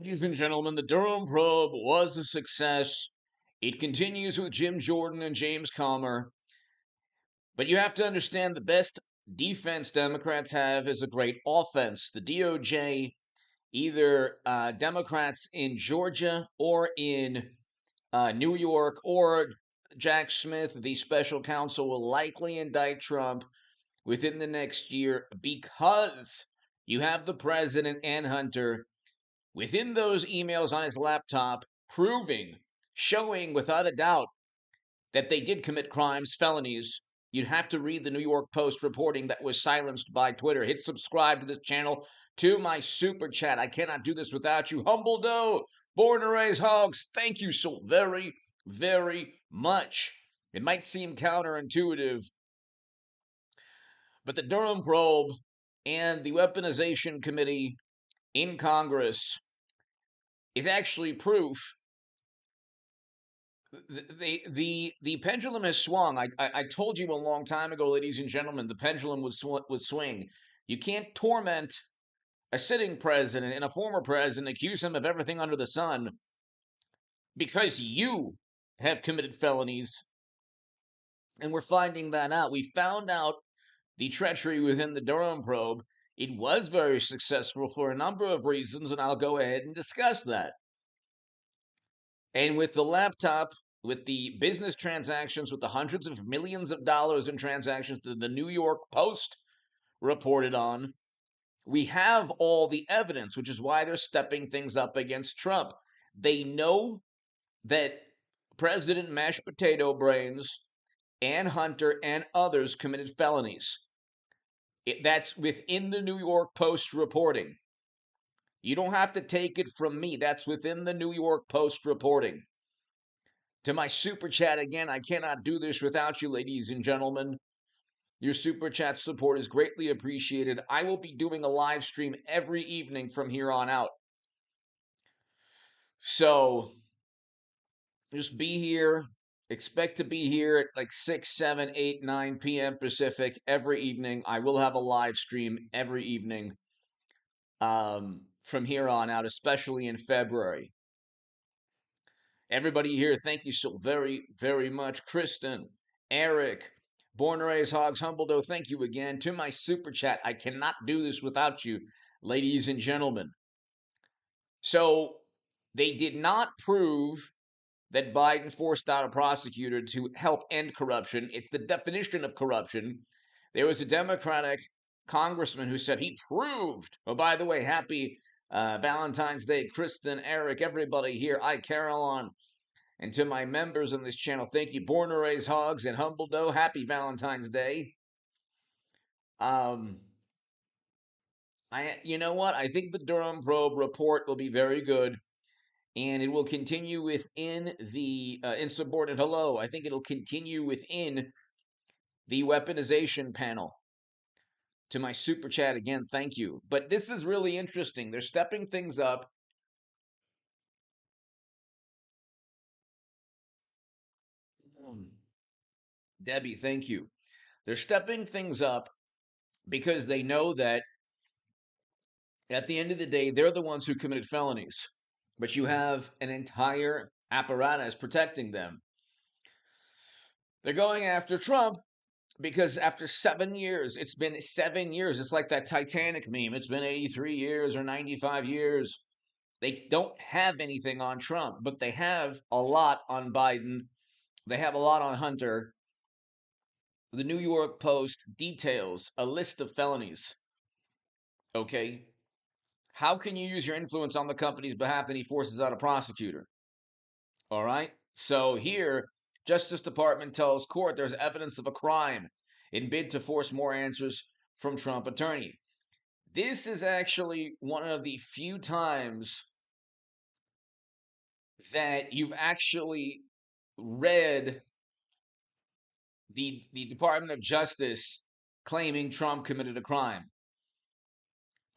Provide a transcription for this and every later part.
Ladies and gentlemen, the Durham probe was a success. It continues with Jim Jordan and James Comer. But you have to understand the best defense Democrats have is a great offense. The DOJ, either Democrats in Georgia or in New York or Jack Smith, the special counsel, will likely indict Trump within the next year because you have the president and Hunter within those emails on his laptop showing without a doubt that they did commit crimes, felonies. You'd have to read the New York Post reporting that was silenced by Twitter. Hit subscribe to this channel, to my super chat. I cannot do this without you. Humble Doe, born to raise hogs, thank you so very, very much. It might seem counterintuitive, but the Durham probe and the Weaponization Committee in Congress is actually proof. The pendulum has swung. I told you a long time ago, ladies and gentlemen, the pendulum would swing. You can't torment a sitting president and a former president, accuse him of everything under the sun because you have committed felonies, and we're finding that out. We found out the treachery within the Durham probe. It was very successful for a number of reasons, and I'll go ahead and discuss that. And with the laptop, with the business transactions, with the hundreds of millions of dollars in transactions that the New York Post reported on, we have all the evidence, which is why they're stepping things up against Trump. They know that President Mashed Potato Brains and Hunter and others committed felonies. That's within the New York Post reporting. You don't have to take it from me. That's within the New York Post reporting. To my super chat again, I cannot do this without you, ladies and gentlemen. Your super chat support is greatly appreciated. I will be doing a live stream every evening from here on out. So just be here. Expect to be here at like 6, 7, 8, 9 p.m. Pacific every evening. I will have a live stream every evening from here on out, especially in February. Everybody here, thank you so very, very much. Kristen, Eric, Born to Raise Hogs, Humble thank you again. To my super chat, I cannot do this without you, ladies and gentlemen. So, they did not prove that Biden forced out a prosecutor to help end corruption. It's the definition of corruption. There was a Democratic congressman who said he proved, oh, by the way, happy Valentine's Day, Kristen, Eric, everybody here. Caroline. And to my members on this channel, thank you. Born to Raise Hogs and Humble Doe, happy Valentine's Day. You know what? I think the Durham probe report will be very good, and it will continue within the insubordinate. Hello, I think it'll continue within the weaponization panel. To my super chat again, thank you. But this is really interesting. They're stepping things up. Debbie, thank you. They're stepping things up because they know that at the end of the day, they're the ones who committed felonies, but you have an entire apparatus protecting them. They're going after Trump because after 7 years, it's been 7 years. It's like that Titanic meme. It's been 83 years or 95 years. They don't have anything on Trump, but they have a lot on Biden. They have a lot on Hunter. The New York Post details a list of felonies. Okay. How can you use your influence on the company's behalf and he forces out a prosecutor? All right. So here, Justice Department tells court there's evidence of a crime in bid to force more answers from Trump attorney. This is actually one of the few times that you've actually read the Department of Justice claiming Trump committed a crime.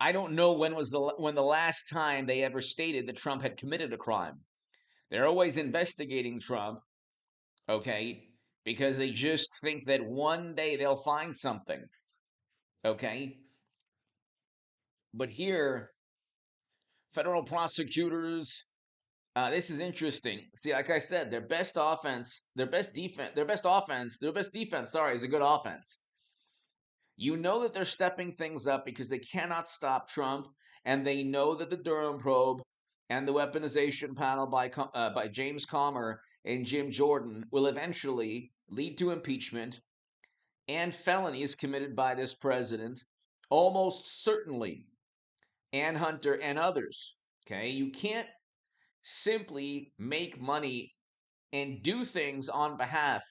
I don't know when the last time they ever stated that Trump had committed a crime. They're always investigating Trump, okay, because they just think that one day they'll find something, okay? But here, federal prosecutors. This is interesting. See, like I said, their best offense, their best defense, their best defense, sorry, is a good offense. You know that they're stepping things up because they cannot stop Trump, and they know that the Durham probe and the weaponization panel by James Comer and Jim Jordan will eventually lead to impeachment and felonies committed by this president, almost certainly, and Hunter and others. Okay, you can't simply make money and do things on behalf,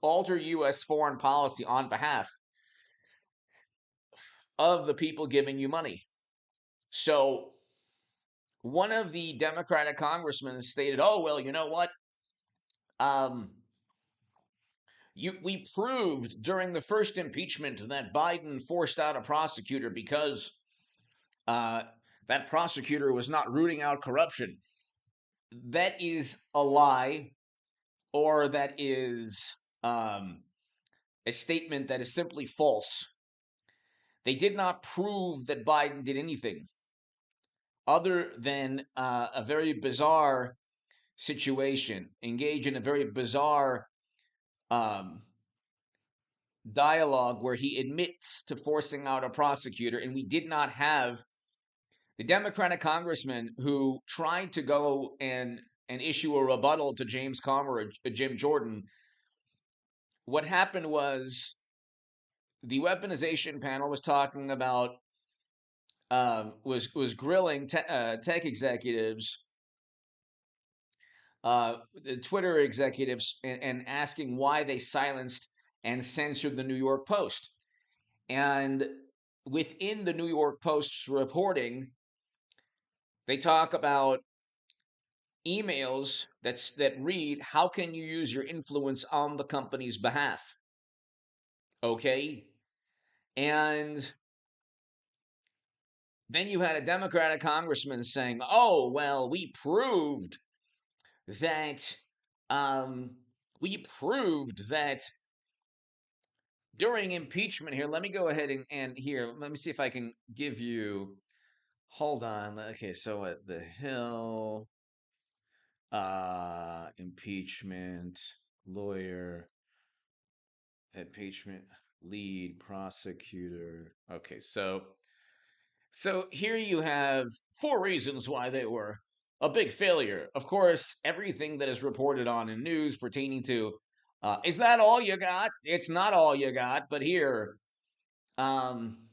alter U.S. foreign policy on behalf of the people giving you money. So one of the Democratic congressmen stated, "Oh well, you know what? Um, we proved during the first impeachment that Biden forced out a prosecutor because uh, that prosecutor was not rooting out corruption." That is a lie, or that is a statement that is simply false. They did not prove that Biden did anything other than a very bizarre situation, engage in a very bizarre um, dialogue where he admits to forcing out a prosecutor, and we did not have the Democratic congressman who tried to go and issue a rebuttal to James Comer or Jim Jordan. What happened was the weaponization panel was talking about was grilling tech executives, the Twitter executives, and asking why they silenced and censored the New York Post. And within the New York Post's reporting, they talk about emails that read, "How can you use your influence on the company's behalf?" Okay, and then you had a Democratic congressman saying, "Oh well, that um, we proved that during impeachment." Here, let me go ahead and here, let me see if I can give you. Hold on. Okay, so at the Hill, impeachment lawyer, impeachment lead prosecutor. Okay, so here you have four reasons why they were a big failure. Of course, everything that is reported on in news pertaining to is that all you got? It's not all you got, but here, um,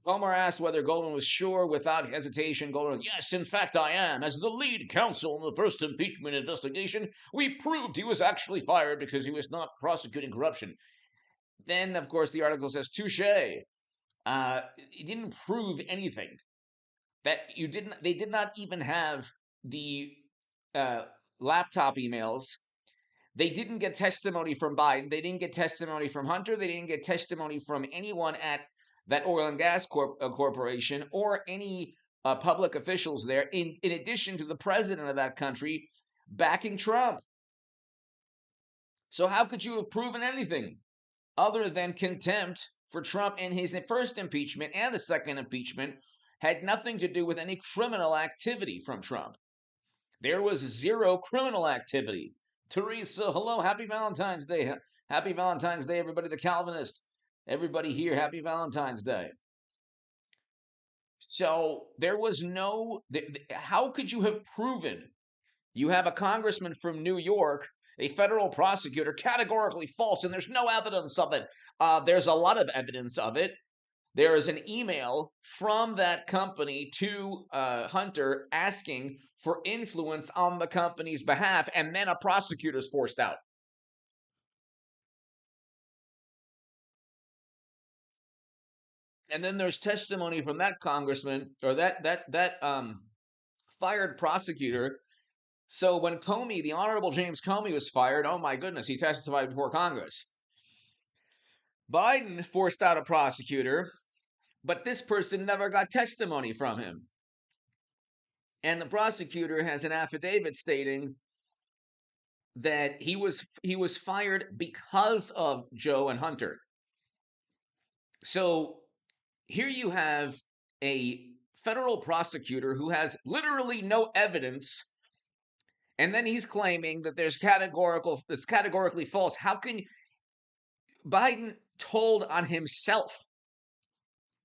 Palmer asked whether Goldman was sure. Without hesitation, Goldman, "Yes, in fact, I am. As the lead counsel in the first impeachment investigation, we proved he was actually fired because he was not prosecuting corruption." Then, of course, the article says, "Touche. It didn't prove anything. That you didn't. They did not even have the uh, laptop emails. They didn't get testimony from Biden. They didn't get testimony from Hunter. They didn't get testimony from anyone at that oil and gas corporation or any public officials there, in addition to the president of that country backing Trump. So how could you have proven anything other than contempt for Trump? And his first impeachment and the second impeachment had nothing to do with any criminal activity from Trump. There was zero criminal activity. Teresa, hello, happy Valentine's Day. Happy Valentine's Day, everybody, the Calvinist. Everybody here, happy Valentine's Day. So there was no, how could you have proven? You have a congressman from New York, a federal prosecutor, categorically false, and there's no evidence of it. There's a lot of evidence of it. There is an email from that company to Hunter asking for influence on the company's behalf, and then a prosecutor is forced out. And then there's testimony from that congressman or that fired prosecutor. So when Comey, the Honorable James Comey, was fired, oh my goodness, he testified before Congress. Biden forced out a prosecutor, but this person never got testimony from him. And the prosecutor has an affidavit stating that he was fired because of Joe and Hunter. So here you have a federal prosecutor who has literally no evidence, and then he's claiming that it's categorically false. How can Biden told on himself?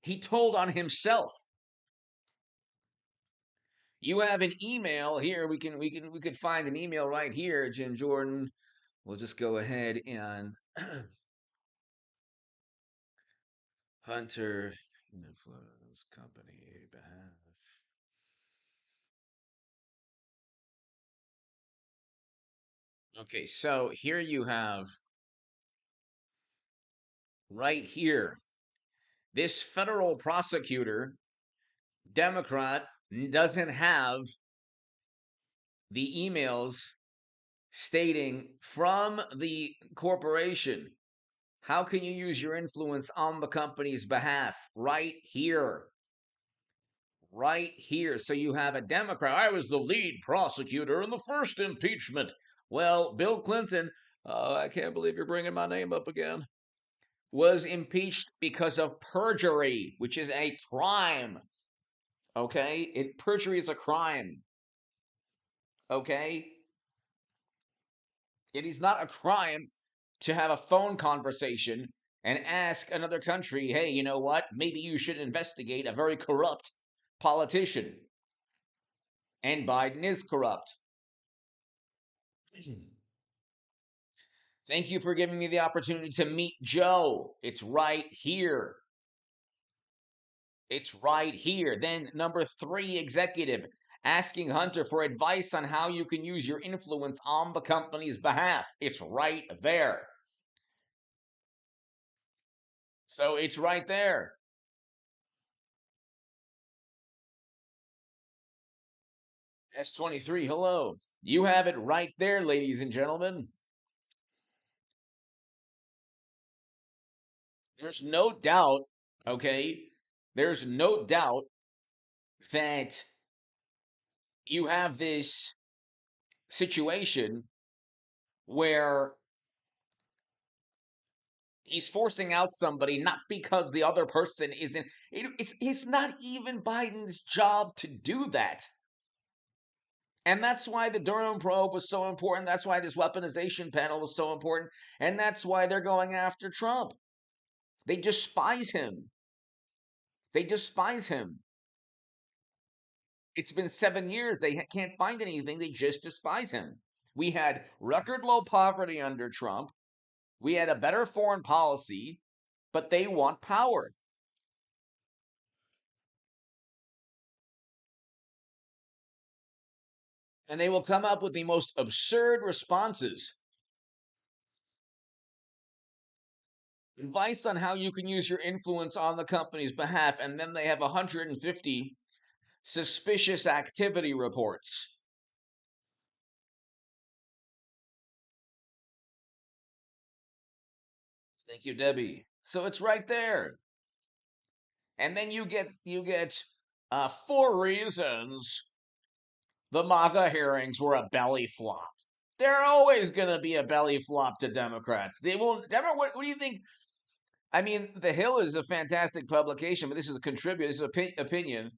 He told on himself. You have an email here. We could find an email right here, Jim Jordan. We'll just go ahead and Hunter Influence Company behalf. Okay, so here you have right here this federal prosecutor, Democrat, doesn't have the emails stating from the corporation. How can you use your influence on the company's behalf? Right here. Right here. So you have a Democrat. I was the lead prosecutor in the first impeachment. Well, Bill Clinton, I can't believe you're bringing my name up again, was impeached because of perjury, which is a crime. Okay? Perjury is a crime. Okay? It is not a crime to have a phone conversation and ask another country, hey, you know what? Maybe you should investigate a very corrupt politician. And Biden is corrupt. Thank you for giving me the opportunity to meet Joe. It's right here. It's right here. Then, number 3, executive asking Hunter for advice on how you can use your influence on the company's behalf. It's right there. So it's right there. S23, hello. You have it right there, ladies and gentlemen. There's no doubt, okay? There's no doubt that you have this situation where he's forcing out somebody not because the other person isn't. It's not even Biden's job to do that. And that's why the Durham probe was so important. That's why this weaponization panel was so important. And that's why they're going after Trump. They despise him. They despise him. It's been 7 years. They can't find anything. They just despise him. We had record low poverty under Trump. We had a better foreign policy, but they want power. And they will come up with the most absurd responses. Advice on how you can use your influence on the company's behalf, and then they have 150 suspicious activity reports. Thank you, Debbie. So it's right there. And then you get 4 reasons the MAGA hearings were a belly flop. They're always going to be a belly flop to Democrats. They will. What do you think? I mean, The Hill is a fantastic publication, but this is a contributor. This is opinion.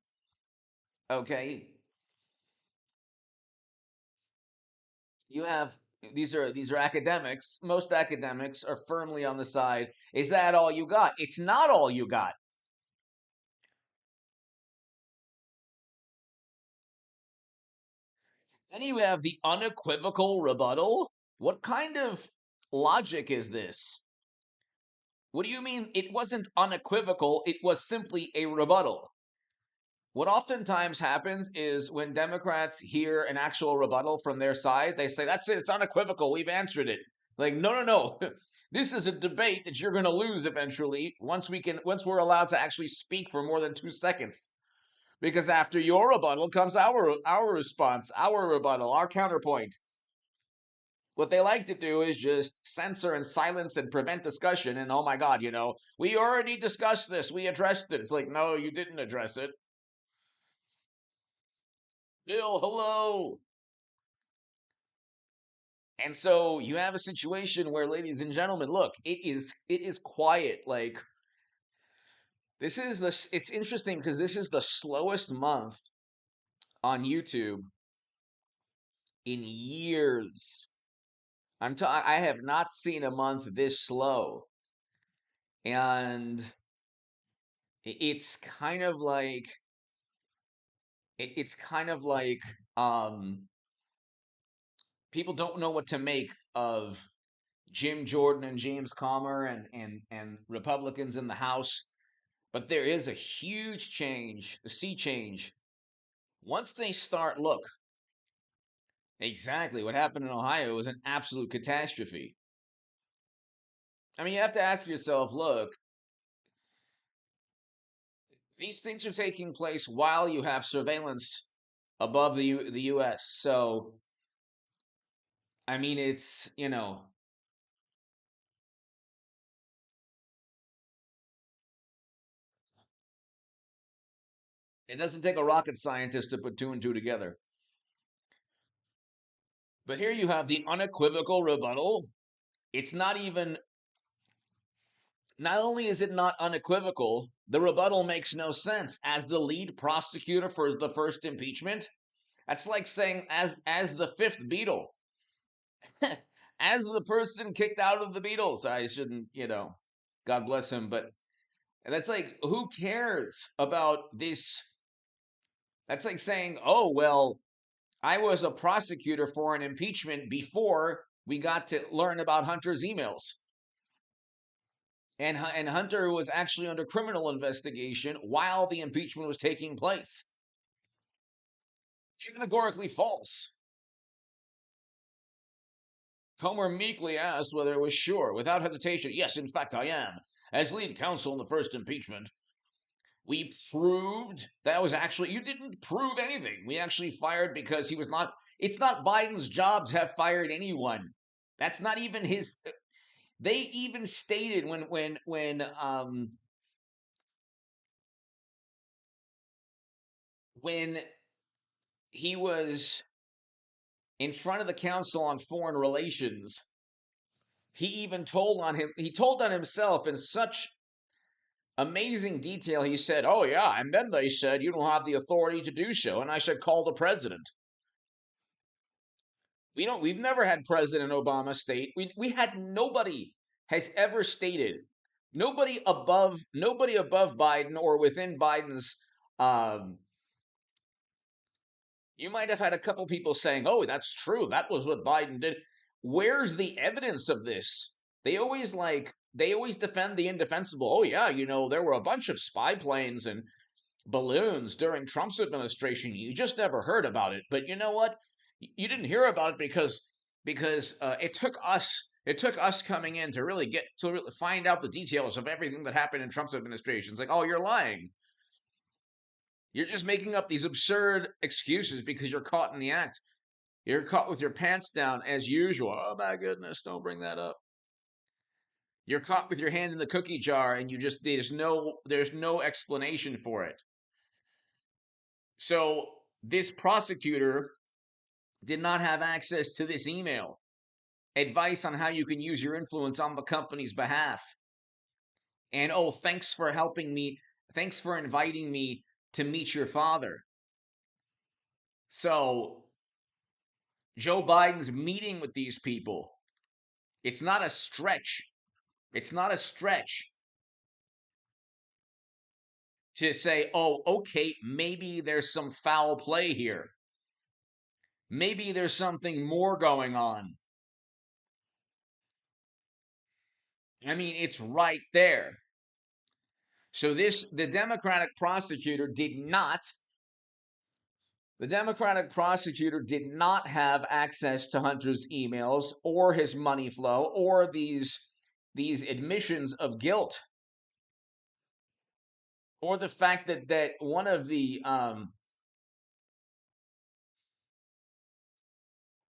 Okay, you have these are academics. Most academics are firmly on the side. Is that all you got? It's not all you got. Then you have the unequivocal rebuttal. What kind of logic is this? What do you mean it wasn't unequivocal? It was simply a rebuttal. What oftentimes happens is when Democrats hear an actual rebuttal from their side, they say, that's it, it's unequivocal, we've answered it. Like, no, no, no. This is a debate that you're going to lose eventually once we're allowed to actually speak for more than 2 seconds. Because after your rebuttal comes our response, our rebuttal, our counterpoint. What they like to do is just censor and silence and prevent discussion. And oh my God, we already discussed this. We addressed it. It's like, no, you didn't address it. Bill, hello. And so you have a situation where, ladies and gentlemen, look, it is quiet. Like It's interesting because this is the slowest month on YouTube in years. I have not seen a month this slow. And it's kind of like it's kind of like people don't know what to make of Jim Jordan and James Comer and Republicans in the House. But there is a huge change, a sea change. Once they start, look, exactly what happened in Ohio was an absolute catastrophe. I mean, you have to ask yourself, look, these things are taking place while you have surveillance above the U.S. So, I mean, it doesn't take a rocket scientist to put two and two together. But here you have the unequivocal rebuttal. It's not even, not only is it not unequivocal, the rebuttal makes no sense. As the lead prosecutor for the first impeachment, that's like saying as the fifth Beatle, as the person kicked out of the Beatles. I shouldn't, God bless him, but that's like, who cares about this? That's like saying, oh, well, I was a prosecutor for an impeachment before we got to learn about Hunter's emails. And Hunter was actually under criminal investigation while the impeachment was taking place. Categorically false. Comer meekly asked whether it was sure, without hesitation. Yes, in fact, I am. As lead counsel in the first impeachment, we proved that was actually, you didn't prove anything. We actually fired because he was not, it's not Biden's job to have fired anyone. That's not even his. They even stated when he was in front of the Council on Foreign Relations, he told on himself in such amazing detail. He said, "Oh yeah," and then they said, "You don't have the authority to do so," and I should call the president. We've never had President Obama state. We had nobody has ever stated, nobody above Biden or within Biden's. Um, you might have had a couple people saying, "Oh, that's true. That was what Biden did." Where's the evidence of this? They always defend the indefensible. Oh yeah, there were a bunch of spy planes and balloons during Trump's administration. You just never heard about it. But you know what? You didn't hear about it because it took us coming in to really find out the details of everything that happened in Trump's administration. It's like, oh, you're lying. You're just making up these absurd excuses because you're caught in the act. You're caught with your pants down as usual. Oh my goodness, don't bring that up. You're caught with your hand in the cookie jar and there's no explanation for it. So this prosecutor did not have access to this email. Advice on how you can use your influence on the company's behalf. And oh, thanks for helping me. Thanks for inviting me to meet your father. So Joe Biden's meeting with these people. It's not a stretch. It's not a stretch to say, oh, okay, maybe there's some foul play here. Maybe there's something more going on. I mean, it's right there. So the Democratic prosecutor did not have access to Hunter's emails or his money flow or these admissions of guilt, or the fact that one of the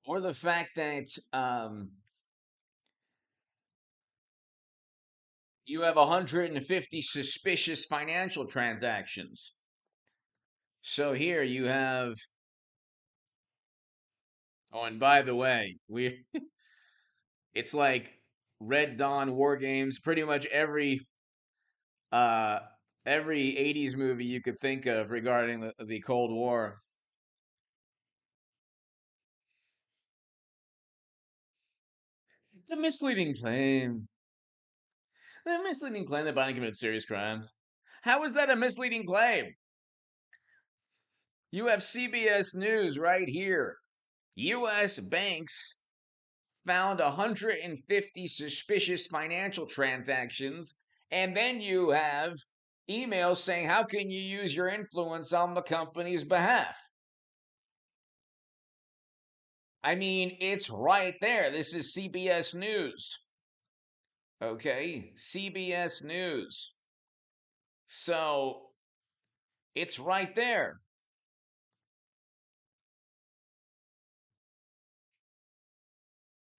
or the fact that you have 150 suspicious financial transactions. So here you have. Oh, and by the way, it's like Red Dawn War Games. Pretty much every uh Every 80s movie you could think of regarding the Cold War. The misleading claim. The misleading claim that Biden committed serious crimes. How is that a misleading claim? You have CBS News right here. U.S. banks found 150 suspicious financial transactions, and then you have emails saying, how can you use your influence on the company's behalf? I mean, it's right there. This is CBS News. Okay, CBS News. So it's right there.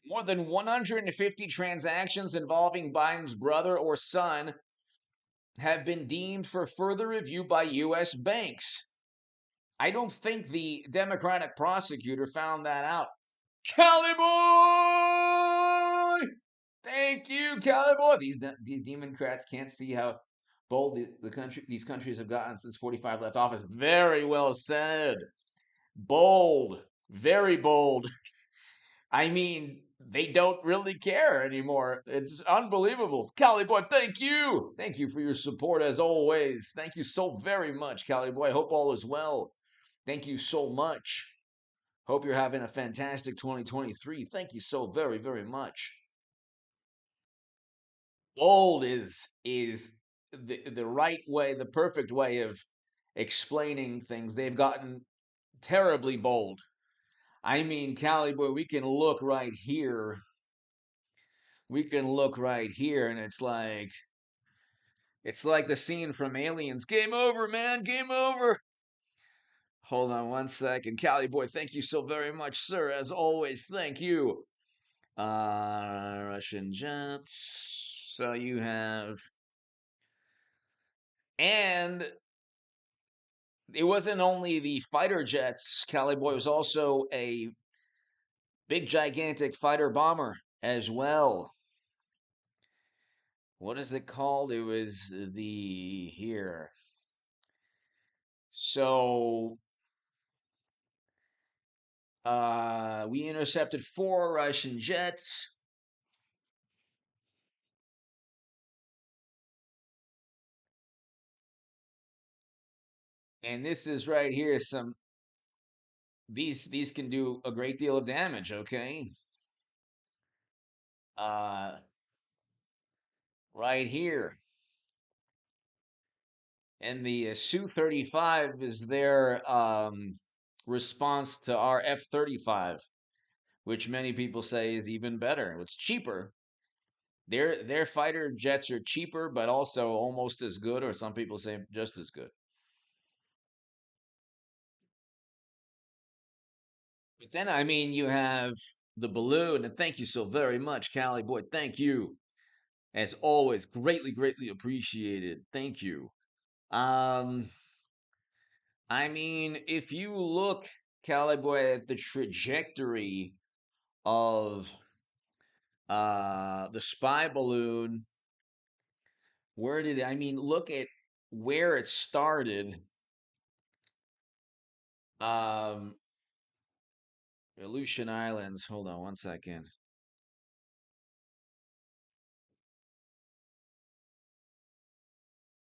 More than 150 transactions involving Biden's brother or son have been deemed for further review by U.S. banks. I don't think the Democratic prosecutor found that out. Cali boy! Thank you, Cali boy. These Democrats can't see how bold these countries have gotten since 45 left office. Very well said. Bold, very bold. I mean, they don't really care anymore. It's unbelievable. Cali boy, thank you. Thank you for your support as always. Thank you so very much, Cali boy. I hope all is well. Thank you so much. Hope you're having a fantastic 2023. Thank you so very, very much. Bold is the right way, the perfect way of explaining things. They've gotten terribly bold. I mean, Cali boy, we can look right here. We can look right here, and it's like the scene from Aliens. Game over, man. Game over. Hold on one second. Cali boy, thank you so very much, sir. As always, thank you. Russian jets. So you have, and it wasn't only the fighter jets. Cali boy was also a big, gigantic fighter bomber as well. What is it called? It was the here. So we intercepted 4 Russian jets. And this is right here. These can do a great deal of damage. Okay, uh, right here, and the Su-35 is their response to our F-35, which many people say is even better. It's cheaper. Their fighter jets are cheaper, but also almost as good, or some people say just as good. But then, I mean, you have the balloon, and thank you so very much, Cali boy. Thank you. As always, greatly, greatly appreciated. Thank you. Um, I mean, if you look, Cali boy, at the trajectory of the spy balloon, I mean, look at where it started. Um, Aleutian Islands. Hold on one second.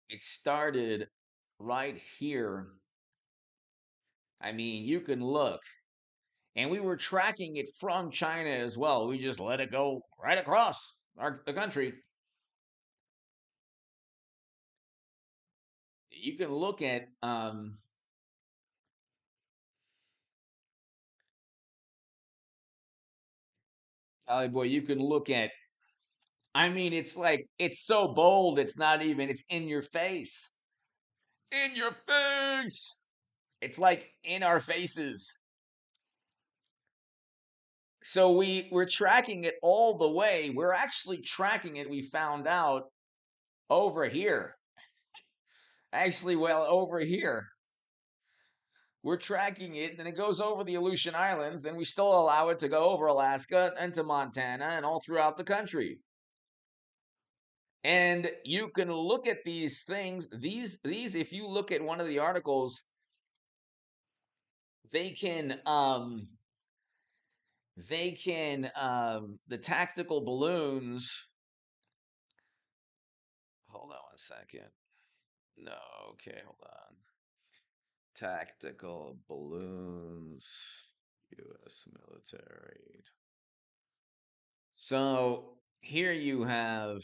It started right here. I mean, you can look. And we were tracking it from China as well. We just let it go right across the country. You can look at Cali boy. You can look at. I mean, it's like it's so bold. It's not even. It's in your face. In your face. It's like in our faces. So we're tracking it all the way. We're actually tracking it. We found out over here. Actually, well, over here. We're tracking it, and it goes over the Aleutian Islands, and we still allow it to go over Alaska and to Montana and all throughout the country. And you can look at these things. These, if you look at one of the articles, they can the tactical balloons. Hold on one second. No, okay, hold on. Tactical balloons, U.S. military. So here you have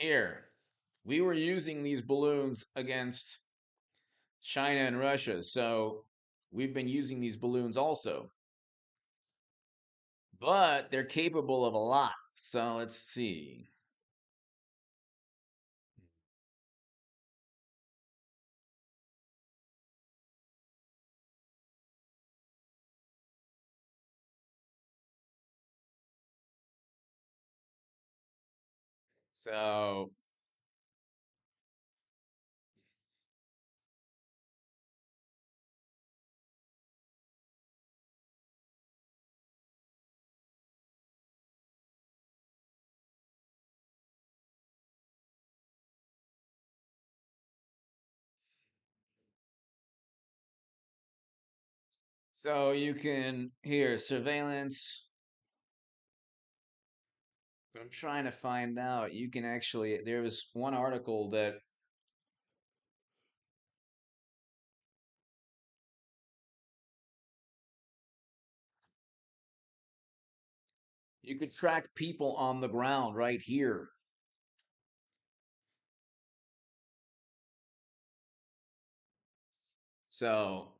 here we were using these balloons against China and Russia, so we've been using these balloons also, but they're capable of a lot. So let's see. So you can here surveillance. I'm trying to find out. You can actually, there was one article that you could track people on the ground right here. So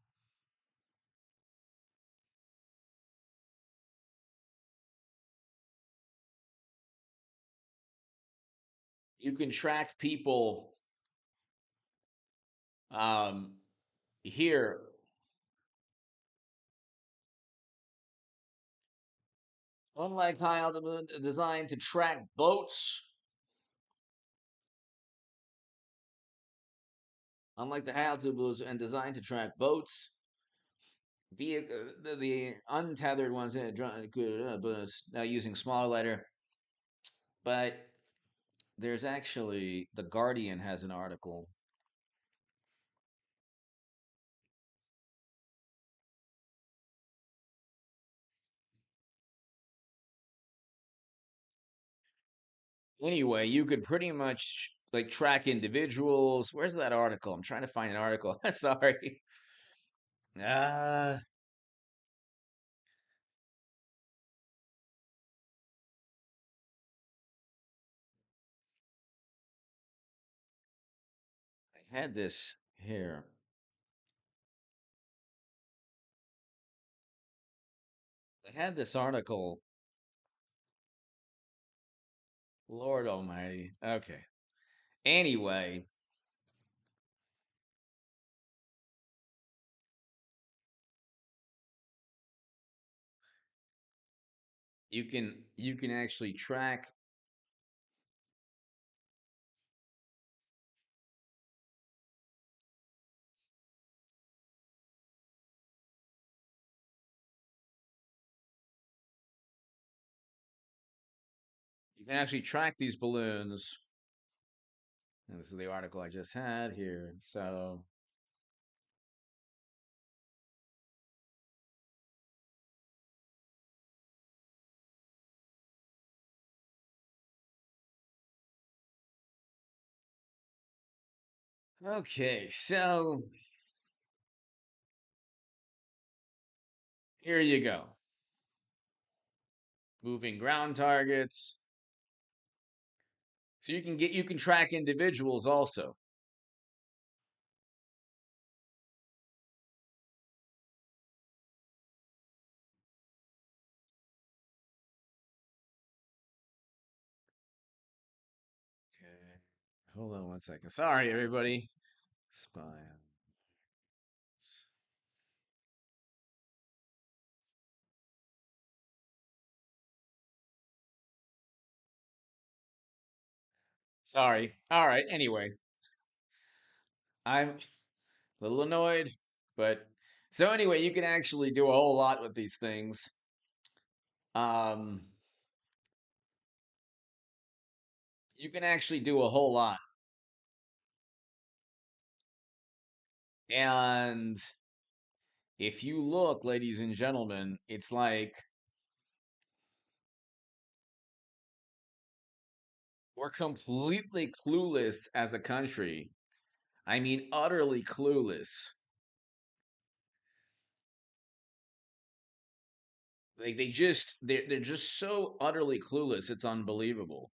you can track people um, here. Unlike high altitude, designed to track boats. Unlike the high altitude balloons and designed to track boats, vehicle the untethered ones but now using smaller lighter. But there's actually the Guardian has an article. Anyway, you could pretty much like track individuals. Where's that article? I'm trying to find an article. Sorry. Uh, I had this here. I had this article. Lord Almighty. Okay. Anyway, you can actually track. You can actually track these balloons. And this is the article I just had here. So okay, so here you go. Moving ground targets. So you can track individuals also. Okay. Hold on one second. Sorry, everybody. Spy. Sorry. All right. Anyway, I'm a little annoyed, but so anyway, you can actually do a whole lot with these things. Um, you can actually do a whole lot. And if you look, ladies and gentlemen, it's like we're completely clueless as a country. I mean, utterly clueless. Like they're just so utterly clueless. It's unbelievable.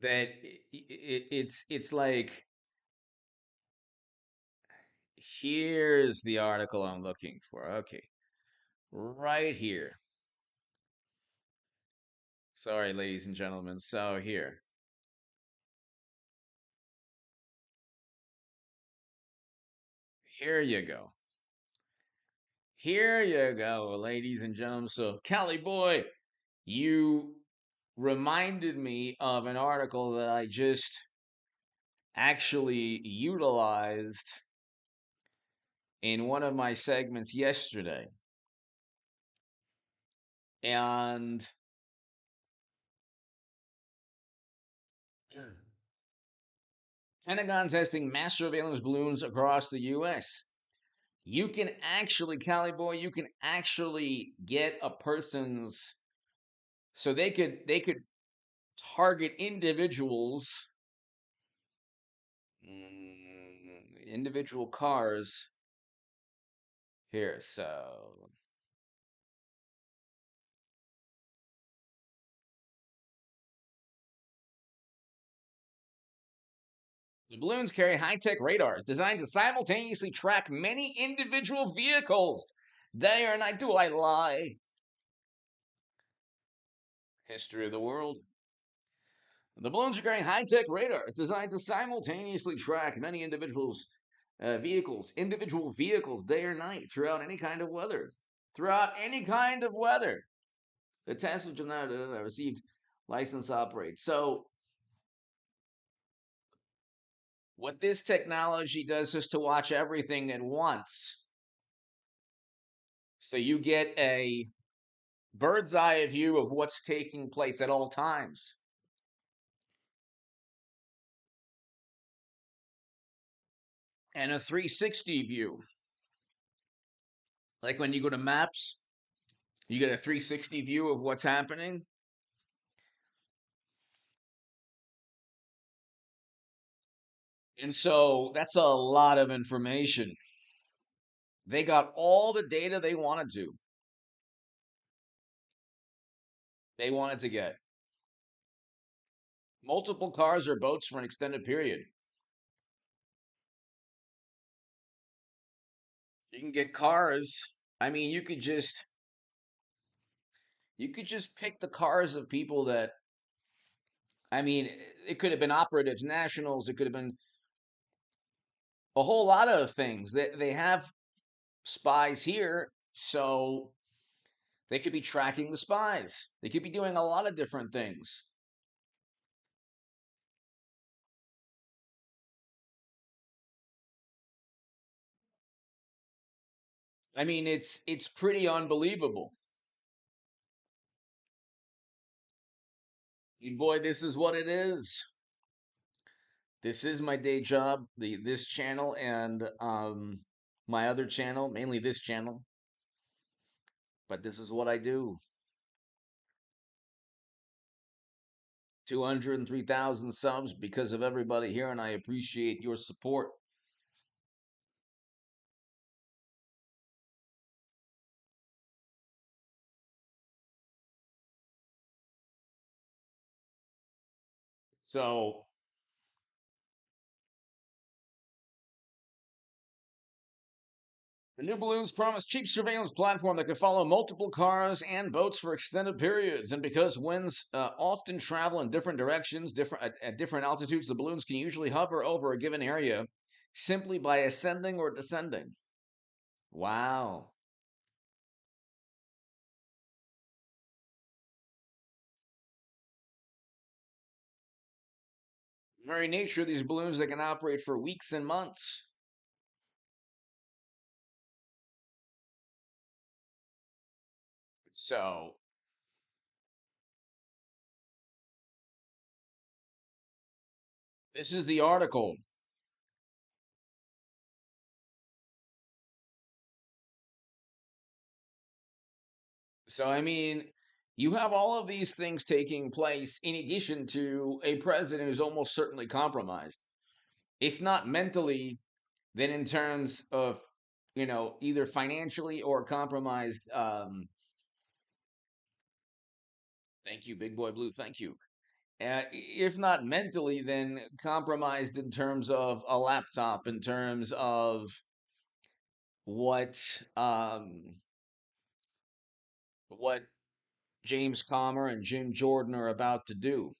That it's like here's the article I'm looking for. Okay, right here. Sorry, ladies and gentlemen. So here you go. Here you go, ladies and gentlemen. So, Cali boy, you reminded me of an article that I just actually utilized in one of my segments yesterday. And Pentagon testing mass surveillance balloons across the U.S. You can actually, Cali boy, you can actually get a person's so they could target individuals, individual cars here. So the balloons carry high-tech radars designed to simultaneously track many individual vehicles. Day or night, do I lie? History of the world. The balloons are carrying high-tech radars designed to simultaneously track many individual vehicles, day or night, throughout any kind of weather. Throughout any kind of weather. The test was received license to operate. So what this technology does is to watch everything at once. So you get a bird's eye view of what's taking place at all times. And a 360 view. Like when you go to maps, you get a 360 view of what's happening. And so that's a lot of information. They got all the data they wanted to get. Multiple cars or boats for an extended period. You can get cars. I mean, you could just pick the cars of people that I mean, it could have been operatives, nationals, it could have been a whole lot of things. They have spies here, so they could be tracking the spies. They could be doing a lot of different things. I mean, it's pretty unbelievable. Boy, this is what it is. This is my day job, the this channel and my other channel, mainly this channel, but this is what I do. 203,000 subs because of everybody here, and I appreciate your support. So, the new balloons promise cheap surveillance platform that can follow multiple cars and boats for extended periods. And because winds often travel in different directions, at different altitudes, the balloons can usually hover over a given area simply by ascending or descending. Wow. very nature of these balloons, they can operate for weeks and months. So this is the article. So I mean, you have all of these things taking place in addition to a president who's almost certainly compromised, if not mentally, then in terms of either financially or compromised. Thank you, Big Boy Blue. Thank you. If not mentally, then compromised in terms of a laptop, in terms of what um, what James Comer and Jim Jordan are about to do.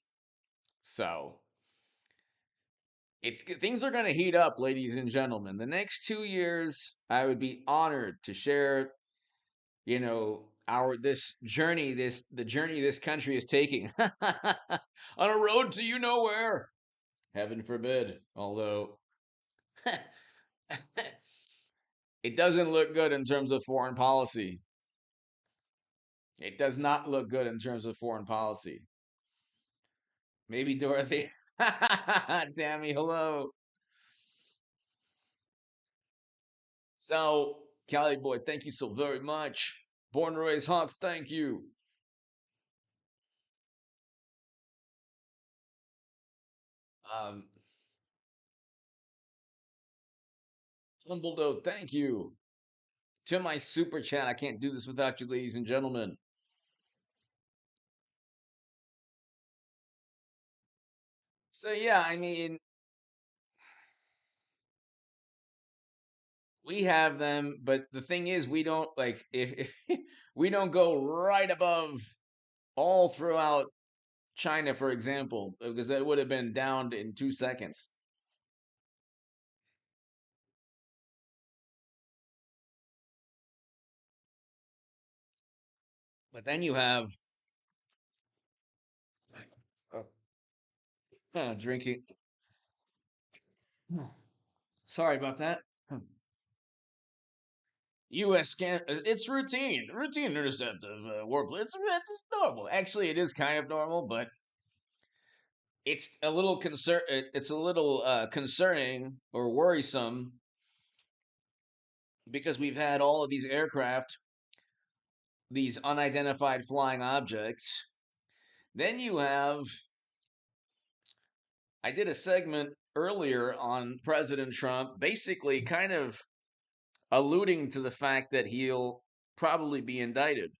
So things are going to heat up, ladies and gentlemen. The next 2 years, I would be honored to share, our this journey, this the journey this country is taking on a road to where. Heaven forbid. Although it doesn't look good in terms of foreign policy. It does not look good in terms of foreign policy. Maybe Dorothy. Tammy, hello. So, Cali boy, thank you so very much. Born and raised Hawks, thank you. Um, Dumbledore, thank you. To my super chat, I can't do this without you, ladies and gentlemen. So yeah, I mean, we have them, but the thing is, we don't like if we don't go right above all throughout China, for example, because that would have been downed in 2 seconds. But then you have drinking. Sorry about that. U.S. scan. It's routine interceptive warplane. It's normal. Actually, it is kind of normal, but it's a little concerning or worrisome because we've had all of these aircraft, these unidentified flying objects. Then you have. I did a segment earlier on President Trump, basically kind of alluding to the fact that he'll probably be indicted.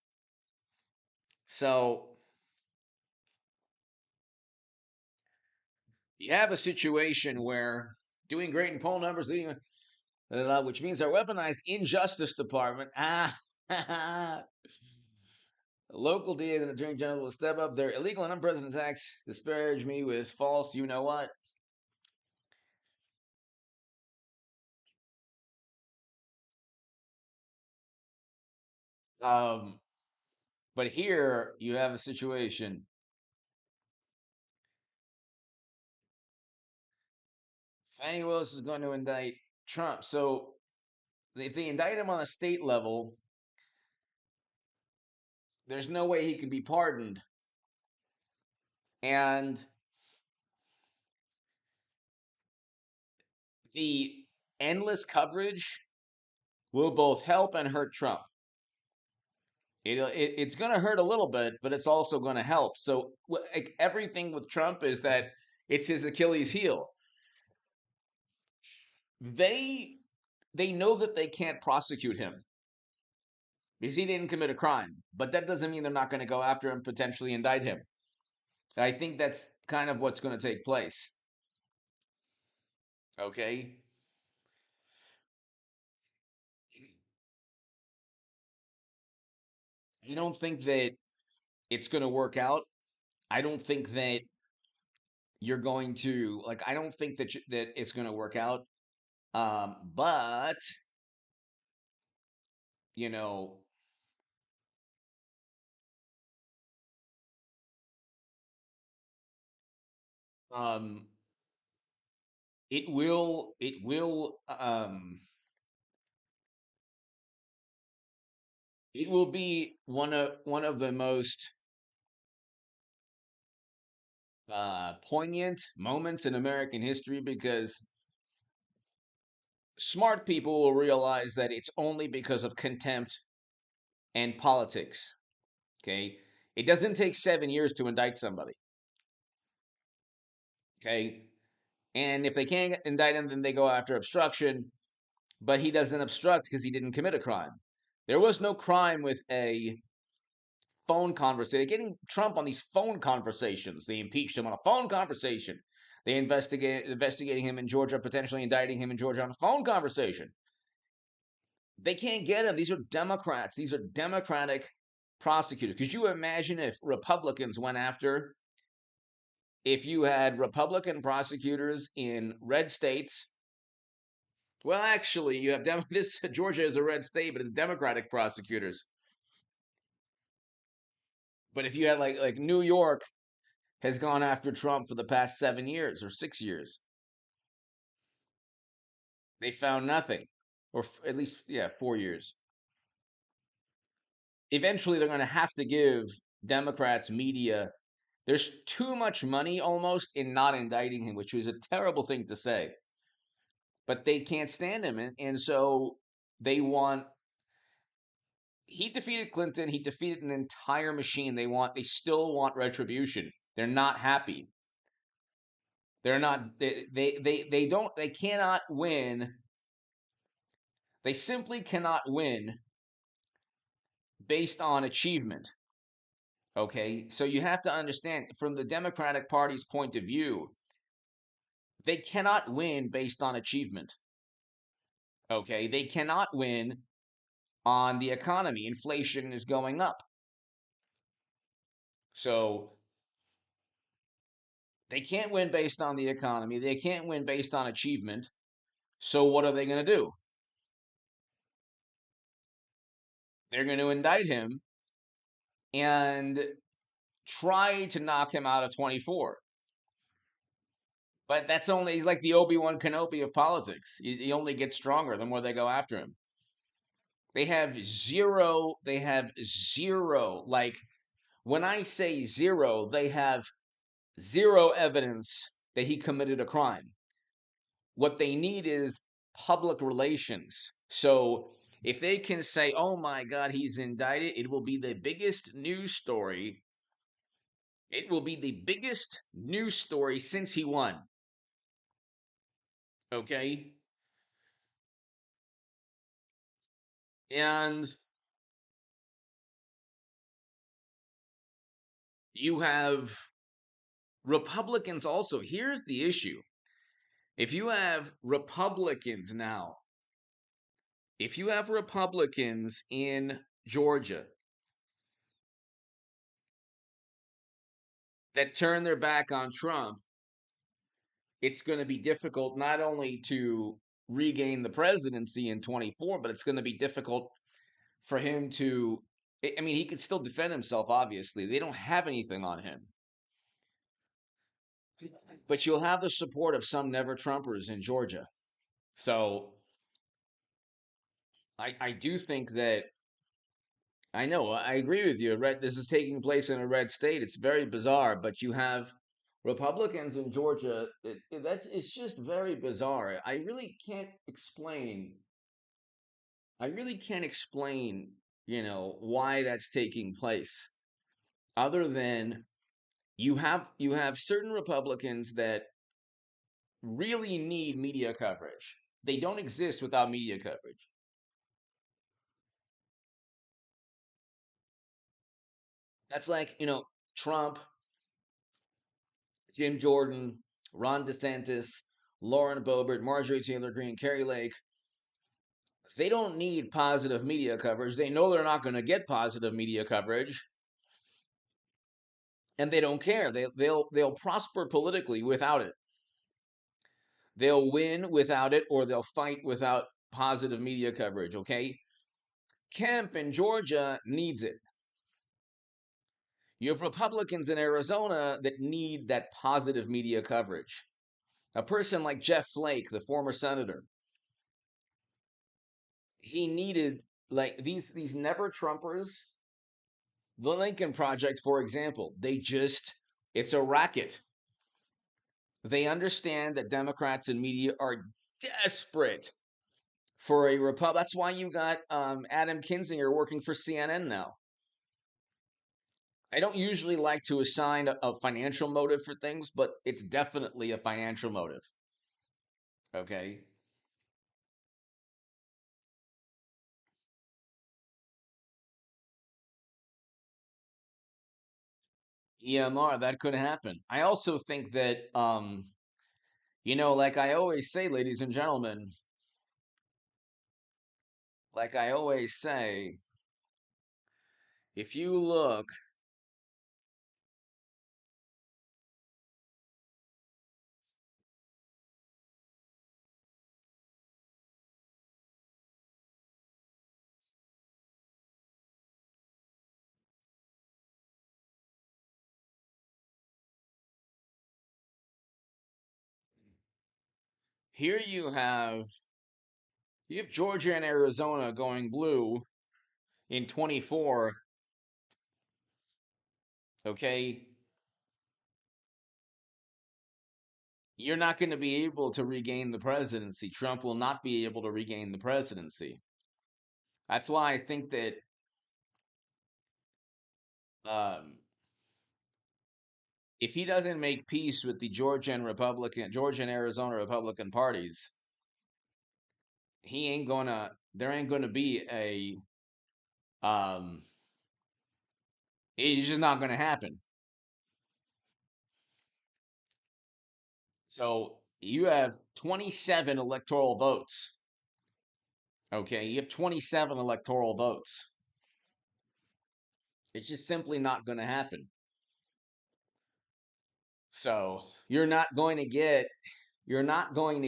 So you have a situation where doing great in poll numbers, leading, which means our weaponized injustice department, local DAs and attorney general will step up their illegal and unprecedented attacks, disparage me with false, you know what? Um, but here you have a situation. Fannie Willis is going to indict Trump. So if they indict him on a state level, there's no way he can be pardoned. And the endless coverage will both help and hurt Trump. It's going to hurt a little bit, but it's also going to help. So like, everything with Trump is that it's his Achilles heel. They they know that they can't prosecute him because he didn't commit a crime, but that doesn't mean they're not going to go after him, potentially indict him. I think that's kind of what's going to take place. Okay. I don't think that it's going to work out. I don't think that you're going to like. I don't think that it's going to work out. But you know, um, it will be one of the most poignant moments in American history because smart people will realize that it's only because of contempt and politics. Okay. It doesn't take 7 years to indict somebody. Okay. And if they can't indict him, then they go after obstruction. But he doesn't obstruct because he didn't commit a crime. There was no crime with a phone conversation. Getting Trump on these phone conversations. They impeached him on a phone conversation. They investigating him in Georgia, potentially indicting him in Georgia on a phone conversation. They can't get him. These are Democrats. These are Democratic prosecutors. Could you imagine if Republicans went after, if you had Republican prosecutors in red states? Well, actually, you have this Georgia is a red state, but it's Democratic prosecutors. But if you had like New York has gone after Trump for the past 7 years or 6 years, they found nothing, or at least 4 years. Eventually, they're going to have to give Democrats media. There's too much money almost in not indicting him, which was a terrible thing to say. But they can't stand him, and so they want. He defeated Clinton. He defeated an entire machine. They still want retribution. They're not happy. They're not. They don't. They cannot win. They simply cannot win based on achievement. Okay, so you have to understand from the Democratic Party's point of view, they cannot win based on achievement. Okay, they cannot win on the economy. Inflation is going up. So they can't win based on the economy. They can't win based on achievement. So what are they going to do? They're going to indict him and try to knock him out of 24. But that's only, he's like the Obi-Wan Kenobi of politics. He only gets stronger the more they go after him. They have zero. Like, when I say zero, they have zero evidence that he committed a crime. What they need is public relations. So if they can say, oh my God, he's indicted, it will be the biggest news story. It will be the biggest news story since he won. Okay? And you have Republicans also. Here's the issue. If you have Republicans now, if you have Republicans in Georgia that turn their back on Trump, it's going to be difficult not only to regain the presidency in 24, but it's going to be difficult for him to. I mean, he could still defend himself, obviously. They don't have anything on him. But you'll have the support of some never Trumpers in Georgia. So I do think that I know I agree with you. This is taking place in a red state. It's very bizarre, but you have Republicans in Georgia. It's just very bizarre. I really can't explain, why that's taking place, other than you have certain Republicans that really need media coverage. They don't exist without media coverage. That's like, Trump, Jim Jordan, Ron DeSantis, Lauren Boebert, Marjorie Taylor Greene, Carrie Lake. They don't need positive media coverage. They know they're not going to get positive media coverage, and they don't care. They'll prosper politically without it. They'll win without it, or they'll fight without positive media coverage. Okay, Kemp in Georgia needs it. You have Republicans in Arizona that need that positive media coverage. A person like Jeff Flake, the former senator, he needed like these never Trumpers. The Lincoln Project, for example, it's a racket. They understand that Democrats and media are desperate for a Republic. That's why you got Adam Kinzinger working for CNN now. I don't usually like to assign a financial motive for things, but it's definitely a financial motive. Okay. EMR, that could happen. I also think that, like I always say, ladies and gentlemen, like I always say, if you look, here you have Georgia and Arizona going blue in 24, okay? You're not going to be able to regain the presidency. Trump will not be able to regain the presidency. That's why I think that um, if he doesn't make peace with the Georgia and Arizona Republican parties, there ain't gonna be um, it's just not gonna happen. So you have 27 electoral votes. Okay, you have 27 electoral votes. It's just simply not going to happen. So you're not going to get you're not going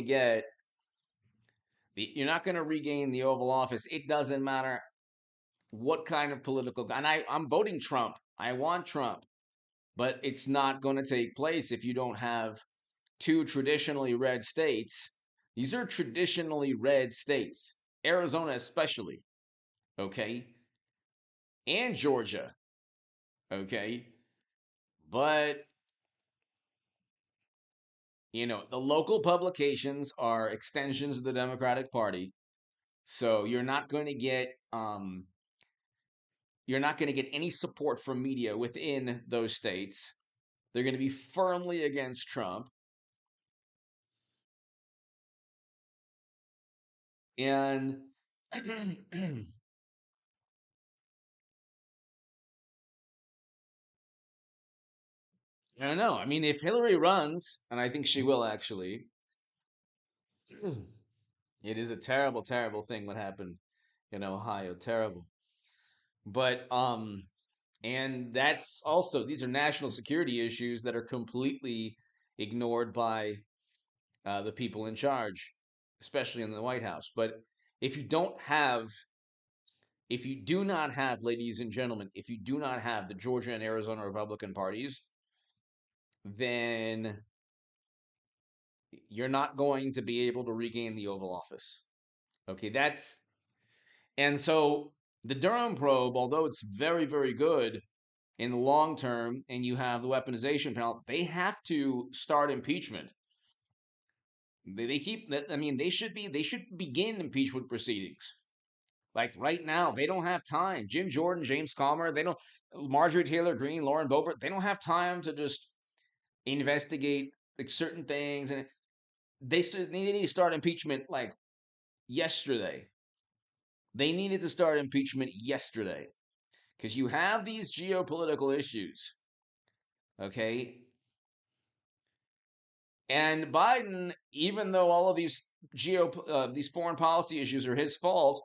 to regain the Oval Office. It doesn't matter what kind of political, and I'm voting Trump. I want Trump, but it's not going to take place if you don't have two traditionally red states. These are traditionally red states, Arizona especially, okay, and Georgia, okay. But the local publications are extensions of the Democratic Party, so you're not going to get any support from media within those states. They're going to be firmly against Trump. And I don't know. I mean, if Hillary runs, and I think she will actually, it is a terrible, terrible thing what happened in Ohio. Terrible. But and that's also these are national security issues that are completely ignored by the people in charge, especially in the White House. But if you don't have if you do not have, ladies and gentlemen, if you do not have the Georgia and Arizona Republican parties, then you're not going to be able to regain the Oval Office. Okay, and so the Durham probe, although it's very, very good in the long term, and you have the weaponization panel, they have to start impeachment. They keep that. I mean, they should begin impeachment proceedings. Like right now, they don't have time. Jim Jordan, James Comer, they don't. Marjorie Taylor Greene, Lauren Boebert, they don't have time to just investigate like certain things, and they need to start impeachment like yesterday. They needed to start impeachment yesterday because you have these geopolitical issues, okay? And Biden, even though all of these foreign policy issues are his fault,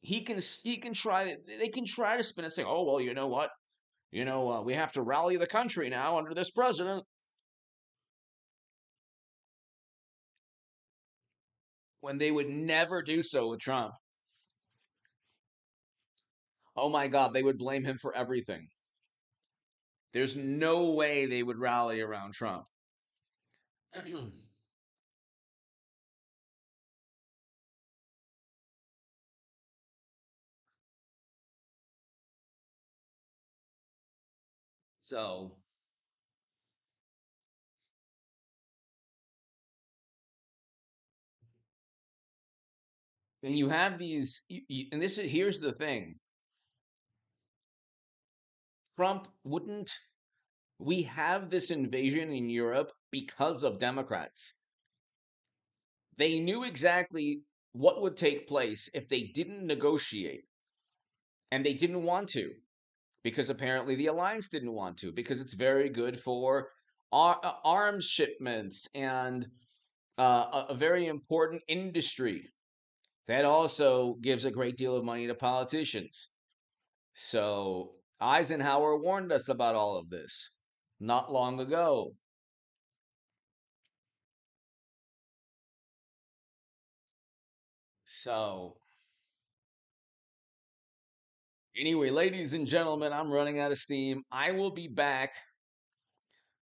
they can try to spin it saying, oh well, you know what, we have to rally the country now under this president when they would never do so with Trump. Oh my God, they would blame him for everything. There's no way they would rally around Trump. So, and you have these, and this is here's the thing: Trump wouldn't. We have this invasion in Europe because of Democrats. They knew exactly what would take place if they didn't negotiate, and they didn't want to because apparently the alliance didn't want to because it's very good for arms shipments and a very important industry that also gives a great deal of money to politicians. So Eisenhower warned us about all of this not long ago. So anyway, ladies and gentlemen, I'm running out of steam. I will be back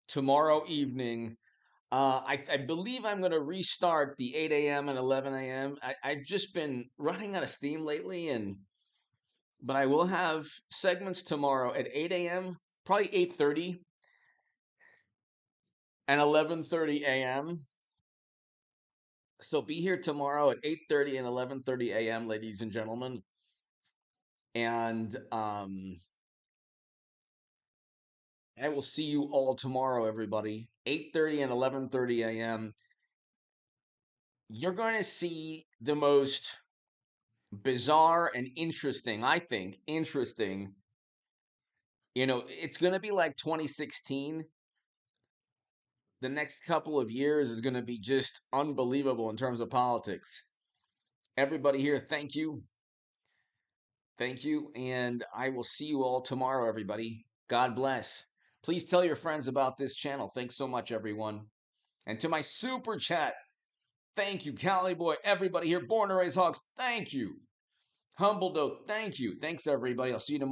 tomorrow evening. I believe I'm going to restart the 8 a.m. and 11 a.m. I've just been running out of steam lately, and but I will have segments tomorrow at 8 a.m., probably 8:30 and 11:30 a.m. So be here tomorrow at 8:30 and 11:30 a.m., ladies and gentlemen. And I will see you all tomorrow, everybody. 8:30 and 11:30 a.m. You're going to see the most bizarre and interesting, I think, interesting. It's going to be like 2016. The next couple of years is going to be just unbelievable in terms of politics. Everybody here, thank you. Thank you. And I will see you all tomorrow, everybody. God bless. Please tell your friends about this channel. Thanks so much, everyone. And to my super chat, thank you, Cali Boy, everybody here, Born to Raise Hogs, thank you. Humble Dope, thank you. Thanks, everybody. I'll see you tomorrow.